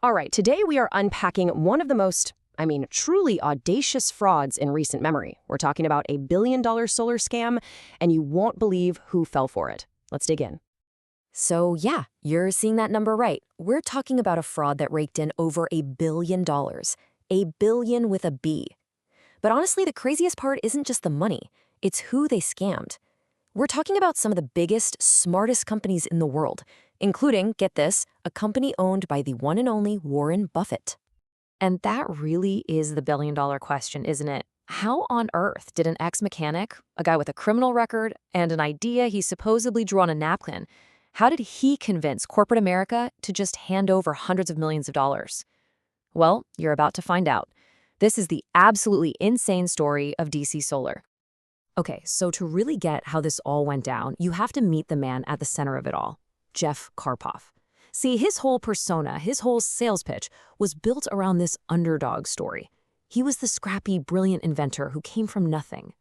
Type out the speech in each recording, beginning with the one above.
All right, today we are unpacking one of the most, truly audacious frauds in recent memory. We're talking about a billion-dollar solar scam, and you won't believe who fell for it. Let's dig in. So yeah, you're seeing that number right. We're talking about a fraud that raked in over $1 billion. A billion with a B. But honestly, the craziest part isn't just the money. It's who they scammed. We're talking about some of the biggest, smartest companies in the world, including, get this, a company owned by the one and only Warren Buffett. And that really is the billion-dollar question, isn't it? How on earth did an ex-mechanic, a guy with a criminal record, and an idea he supposedly drew on a napkin, how did he convince corporate America to just hand over hundreds of millions of dollars? Well, you're about to find out. This is the absolutely insane story of DC Solar. Okay, so to really get how this all went down, you have to meet the man at the center of it all, Jeff Karpov. See, his whole persona, his whole sales pitch was built around this underdog story. He was the scrappy, brilliant inventor who came from nothing.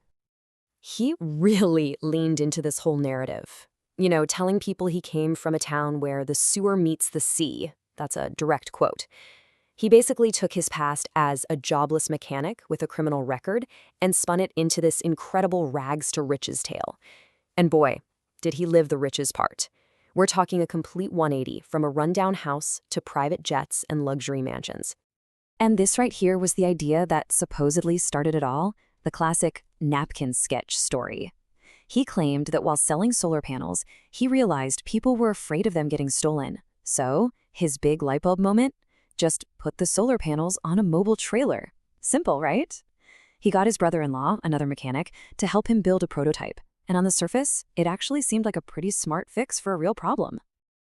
He really leaned into this whole narrative. You know, telling people he came from a town where the sewer meets the sea. That's a direct quote. He basically took his past as a jobless mechanic with a criminal record and spun it into this incredible rags to riches tale. And boy, did he live the riches part. We're talking a complete 180 from a rundown house to private jets and luxury mansions. And this right here was the idea that supposedly started it all, the classic napkin sketch story. He claimed that while selling solar panels, he realized people were afraid of them getting stolen. So, his big light bulb moment? Just put the solar panels on a mobile trailer. Simple, right? He got his brother-in-law, another mechanic, to help him build a prototype. And on the surface, it actually seemed like a pretty smart fix for a real problem.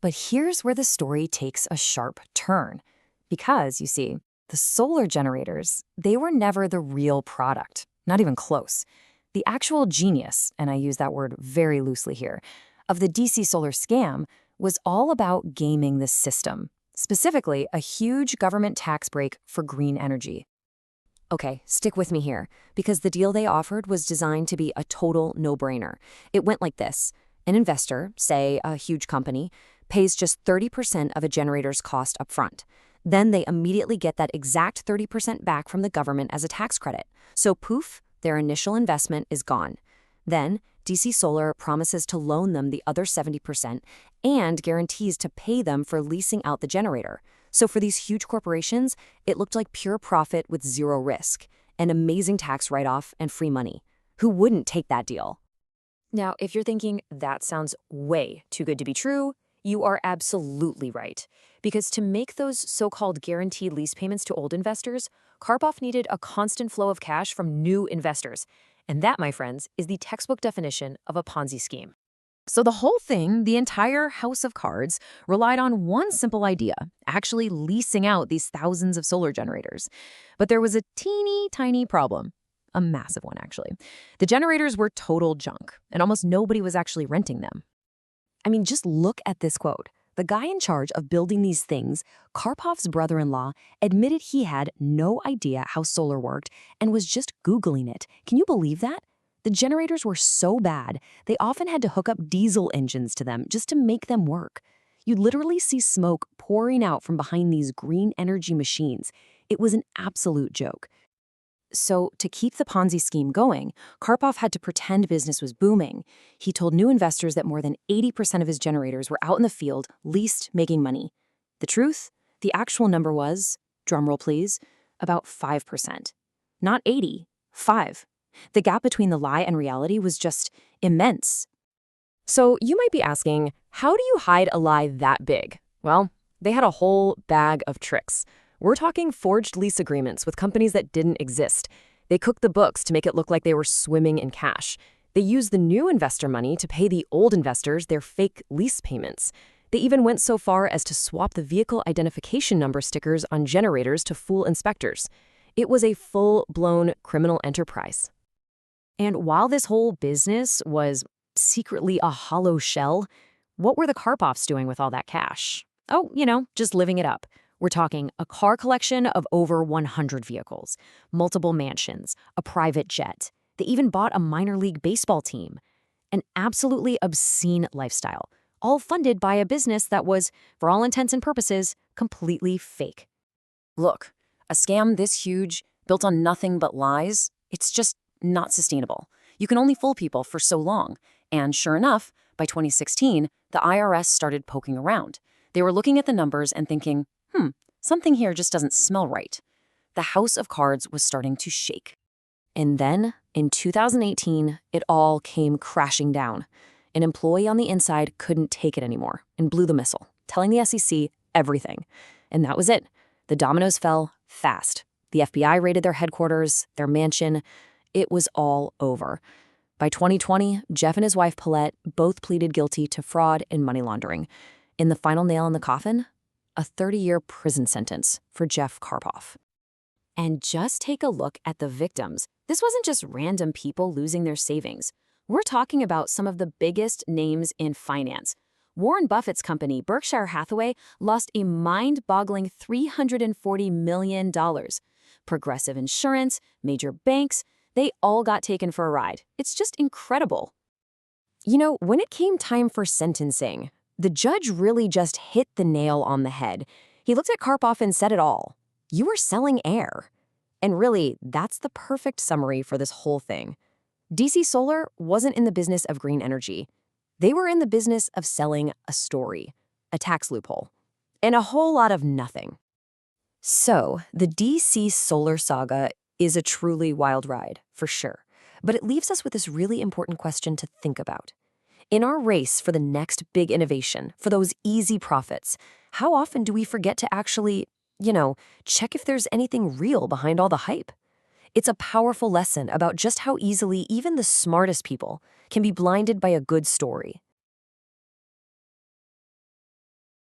But here's where the story takes a sharp turn. Because, you see, the solar generators, they were never the real product, not even close. The actual genius, and I use that word very loosely here, of the DC solar scam was all about gaming the system. Specifically, a huge government tax break for green energy. Okay, stick with me here, because the deal they offered was designed to be a total no-brainer. It went like this. An investor, say a huge company, pays just 30% of a generator's cost up front. Then they immediately get that exact 30% back from the government as a tax credit. So poof, their initial investment is gone. Then, DC Solar promises to loan them the other 70% and guarantees to pay them for leasing out the generator. So for these huge corporations, it looked like pure profit with zero risk, an amazing tax write-off and free money. Who wouldn't take that deal? Now, if you're thinking that sounds way too good to be true, you are absolutely right. Because to make those so-called guaranteed lease payments to old investors, Karpov needed a constant flow of cash from new investors. And that, my friends, is the textbook definition of a Ponzi scheme. So the whole thing, the entire house of cards, relied on one simple idea, actually leasing out these thousands of solar generators. But there was a teeny tiny problem. A massive one, actually. The generators were total junk, and almost nobody was actually renting them. I mean, just look at this quote. The guy in charge of building these things, Karpov's brother-in-law, admitted he had no idea how solar worked and was just Googling it. Can you believe that? The generators were so bad, they often had to hook up diesel engines to them just to make them work. You'd literally see smoke pouring out from behind these green energy machines. It was an absolute joke. So, to keep the Ponzi scheme going, Karpov had to pretend business was booming. He told new investors that more than 80% of his generators were out in the field, leased, making money. The truth? The actual number was, drumroll please, about 5%. Not 80, 5. The gap between the lie and reality was just immense. So, you might be asking, how do you hide a lie that big? Well, they had a whole bag of tricks. We're talking forged lease agreements with companies that didn't exist. They cooked the books to make it look like they were swimming in cash. They used the new investor money to pay the old investors their fake lease payments. They even went so far as to swap the vehicle identification number stickers on generators to fool inspectors. It was a full-blown criminal enterprise. And while this whole business was secretly a hollow shell, what were the Karpovs doing with all that cash? Oh, just living it up. We're talking a car collection of over 100 vehicles, multiple mansions, a private jet. They even bought a minor league baseball team. An absolutely obscene lifestyle. all funded by a business that was, for all intents and purposes, completely fake. Look, a scam this huge, built on nothing but lies, it's just not sustainable. You can only fool people for so long. And sure enough, by 2016, the IRS started poking around. They were looking at the numbers and thinking, something here just doesn't smell right. The house of cards was starting to shake. And then, in 2018, it all came crashing down. An employee on the inside couldn't take it anymore and blew the missile, telling the SEC everything. And that was it. The dominoes fell fast. The FBI raided their headquarters, their mansion. It was all over. By 2020, Jeff and his wife Paulette both pleaded guilty to fraud and money laundering. In the final nail in the coffin, a 30-year prison sentence for Jeff Karpoff. And just take a look at the victims. This wasn't just random people losing their savings. We're talking about some of the biggest names in finance. Warren Buffett's company, Berkshire Hathaway, lost a mind-boggling $340 million. Progressive Insurance, major banks, they all got taken for a ride. It's just incredible. You know, when it came time for sentencing, the judge really just hit the nail on the head. He looked at Karpoff and said it all. You were selling air. And really, that's the perfect summary for this whole thing. DC Solar wasn't in the business of green energy. They were in the business of selling a story, a tax loophole, and a whole lot of nothing. So, the DC Solar saga is a truly wild ride, for sure. But it leaves us with this really important question to think about. In our race for the next big innovation, for those easy profits, how often do we forget to actually, check if there's anything real behind all the hype? It's a powerful lesson about just how easily even the smartest people can be blinded by a good story.